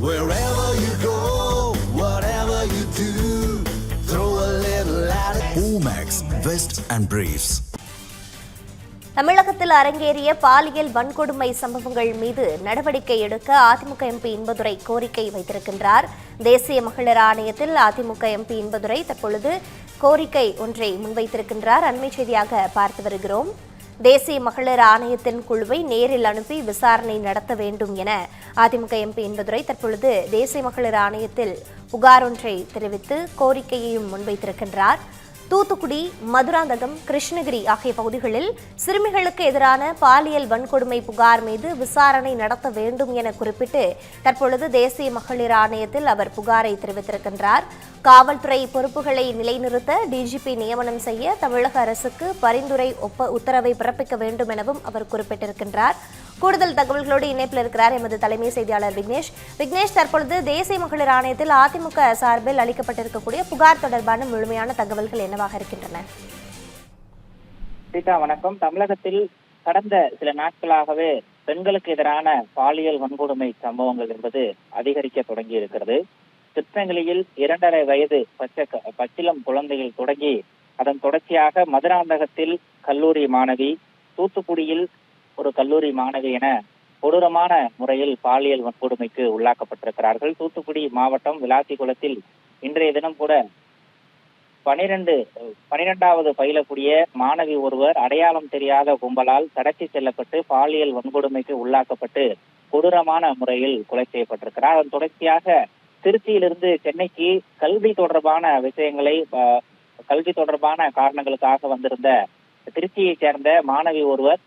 Wherever you go, whatever you do, throw a little at it. Omax, Vest and Briefs. தமிழகத்தில் அரங்கேறிய பாலியல் வன்கொடுமை சம்பவங்கள் மீது நடவடிக்கை எடுக்க அதிமுக எம்பி இன்பதுரை கோரிக்கை வைத்திருக்கின்றார். தேசிய மகளிர் ஆணையத்தில் அதிமுக எம்பி இன்பதுரை தற்பொழுது கோரிக்கை ஒன்றை முன்வைத்திருக்கின்றார். அண்மை செய்தியாக பார்த்து வருகிறோம். தேசிய மகளிர் ஆணையத்தின் குழுவை நேரில் அனுப்பி விசாரணை நடத்த வேண்டும் என அதிமுக எம்பி இன்பதுரை தற்பொழுது தேசிய மகளிர் ஆணையத்தில் புகார் ஒன்றை தெரிவித்து கோரிக்கையையும் முன்வைத்திருக்கின்றார். தூத்துக்குடி, மதுராந்தகம், கிருஷ்ணகிரி ஆகிய பகுதிகளில் சிறுமிகளுக்கு எதிரான பாலியல் வன்கொடுமை புகார் மீது விசாரணை நடத்த வேண்டும் என குறிப்பிட்டு தற்பொழுது தேசிய மகளிர் ஆணையத்தில் அவர் புகாரை தெரிவித்திருக்கின்றார். காவல்துறை பொறுப்புகளை நிலைநிறுத்த டிஜிபி நியமனம் செய்ய தமிழக அரசுக்கு பரிந்துரை உத்தரவை பிறப்பிக்க வேண்டும் எனவும் அவர் குறிப்பிட்டிருக்கின்றார். கூடுதல் தகவல்களோடு இணைப்பில் இருக்கிறார் எமது தலைமை செய்தியாளர் விக்னேஷ். தற்பொழுது தேசிய மகளிர் ஆணையத்தில் அதிமுக சார்பில் அளிக்கப்பட்டிருக்கக்கூடிய புகார் தொடர்பான முழுமையான தகவல்கள் என்னவாக இருக்கின்றன? வணக்கம். தமிழகத்தில் கடந்த சில நாட்களாகவே பெண்களுக்கு எதிரான பாலியல் வன்கொடுமை சம்பவங்கள் என்பது அதிகரிக்க தொடங்கி இருக்கிறது. கிருஷ்ணகிரியில் 2.5 வயது பச்சிளம் குழந்தைகள் தொடங்கி அதன் தொடர்ச்சியாக மதுராந்தகத்தில் கல்லூரி மாணவி, தூத்துக்குடியில் ஒரு கல்லூரி மாணவி என கொடூரமான முறையில் பாலியல் வன்கொடுமைக்கு உள்ளாக்கப்பட்டிருக்கிறார்கள். தூத்துக்குடி மாவட்டம் விளாத்திக்குளத்தில் இன்றைய தினம் கூட 12வது பயிலக்கூடிய மாணவி ஒருவர் அடையாளம் தெரியாத கும்பலால் கடத்தி செல்லப்பட்டு பாலியல் வன்கொடுமைக்கு உள்ளாக்கப்பட்டு கொடூரமான முறையில் கொலை செய்யப்பட்டிருக்கிறார். அதன் தொடர்ச்சியாக திருச்சியிலிருந்து சென்னைக்கு கல்வி தொடர்பான காரணங்களுக்காக வந்திருந்த திருச்சியைச் சேர்ந்த மாணவி ஒருவர்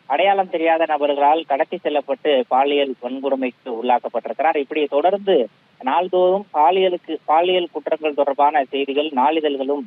அடையாளம் தெரியாத நபர்களால் கடத்தி செல்லப்பட்டு பாலியல் வன்கொடுமைக்கு உள்ளாக்கப்பட்டிருக்கிறார். இப்படி தொடர்ந்து நாள்தோறும் பாலியல் குற்றங்கள் தொடர்பான செய்திகள் நாளிதழ்களும்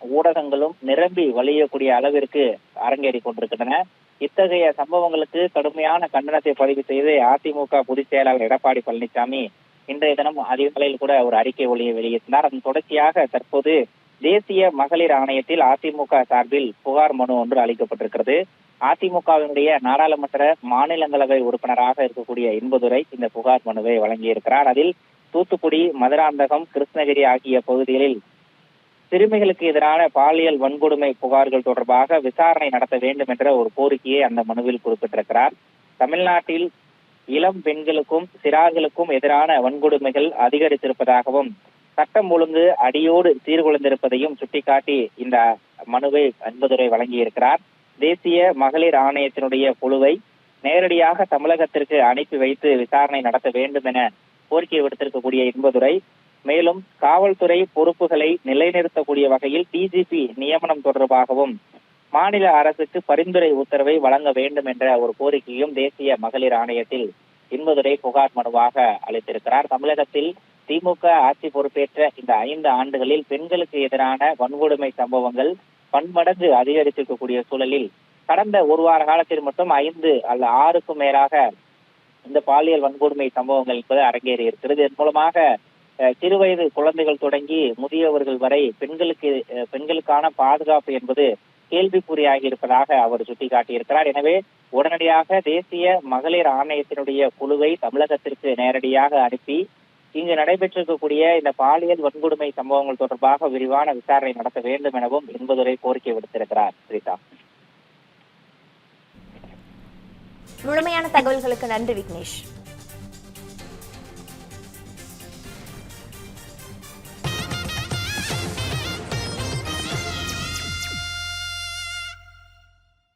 ஊடகங்களும் நிரம்பி வழியக்கூடிய அளவிற்கு அரங்கேறி கொண்டிருக்கின்றன. இத்தகைய சம்பவங்களுக்கு கடுமையான கண்டனத்தை பதிவு செய்து அதிமுக பொதுச் செயலாளர் எடப்பாடி பழனிசாமி இன்றைய தினம் அதிகாலையில் கூட ஒரு அறிக்கை வெளியிட்டார். அதன் தொடர்ச்சியாக தற்போது தேசிய மகளிர் ஆணையத்தில் அதிமுக சார்பில் புகார் மனு ஒன்று அளிக்கப்பட்டிருக்கிறது. அதிமுகவினுடைய நாடாளுமன்ற மாநிலங்களவை உறுப்பினராக இருக்கக்கூடிய இன்பதுரை இந்த புகார் மனுவை வழங்கியிருக்கிறார். அதில் தூத்துக்குடி, மதுராந்தகம், கிருஷ்ணகிரி ஆகிய பகுதிகளில் சிறுமிகளுக்கு எதிரான பாலியல் வன்கொடுமை புகார்கள் தொடர்பாக விசாரணை நடத்த வேண்டும் என்ற ஒரு கோரிக்கையை அந்த மனுவில் குறிப்பிட்டிருக்கிறார். தமிழ்நாட்டில் இளம் பெண்களுக்கும் சிறார்களுக்கும் எதிரான வன்கொடுமைகள் அதிகரித்திருப்பதாகவும் சட்டம் ஒழுங்கு அடியோடு சீர்குலைந்திருப்பதையும் சுட்டிக்காட்டி இந்த மனுவை இன்பதுரை வழங்கியிருக்கிறார். தேசிய மகளிர் ஆணையத்தினுடைய குழுவை நேரடியாக தமிழகத்திற்கு அனுப்பி வைத்து விசாரணை நடத்த வேண்டும் என கோரிக்கை விடுத்திருக்கக்கூடிய இன்பதுரை மேலும் காவல்துறை பொறுப்புகளை நிலைநிறுத்தக்கூடிய வகையில் டிஜிபி நியமனம் தொடர்பாகவும் மாநில அரசுக்கு பரிந்துரை உத்தரவை வழங்க வேண்டும் என்ற ஒரு கோரிக்கையும் தேசிய மகளிர் ஆணையத்தில் இன்பதுரை புகார் மனுவாக அளித்திருக்கிறார். தமிழகத்தில் திமுக ஆட்சி பொறுப்பேற்ற இந்த 5 ஆண்டுகளில் பெண்களுக்கு எதிரான வன்கொடுமை சம்பவங்கள் பன்மடங்கு அதிகரித்திருக்கக்கூடிய சூழலில் கடந்த ஒரு வார காலத்தில் மட்டும் 5 அல்ல 6க்கும் மேலாக இந்த பாலியல் வன்கொடுமை சம்பவங்கள் என்பது அரங்கேறி இருக்கிறது. இதன் மூலமாக சிறுவயது குழந்தைகள் தொடங்கி முதியவர்கள் வரை பெண்களுக்கான பாதுகாப்பு என்பது கேள்விக்குறியாகி இருப்பதாக அவர் சுட்டிக்காட்டியிருக்கிறார். எனவே உடனடியாக தேசிய மகளிர் ஆணையத்தினுடைய குழுவை தமிழகத்திற்கு நேரடியாக அனுப்பி இங்கு நடைபெற்றிருக்கக்கூடிய இந்த பாலியல் வன்கொடுமை சம்பவங்கள் தொடர்பாக விரிவான விசாரணை நடத்த வேண்டும் எனவும் இன்பதுரை கோரிக்கை விடுத்திருக்கிறார். ஸ்ரீதா, முழுமையான தகவல்களுக்கு நன்றி விக்னேஷ்.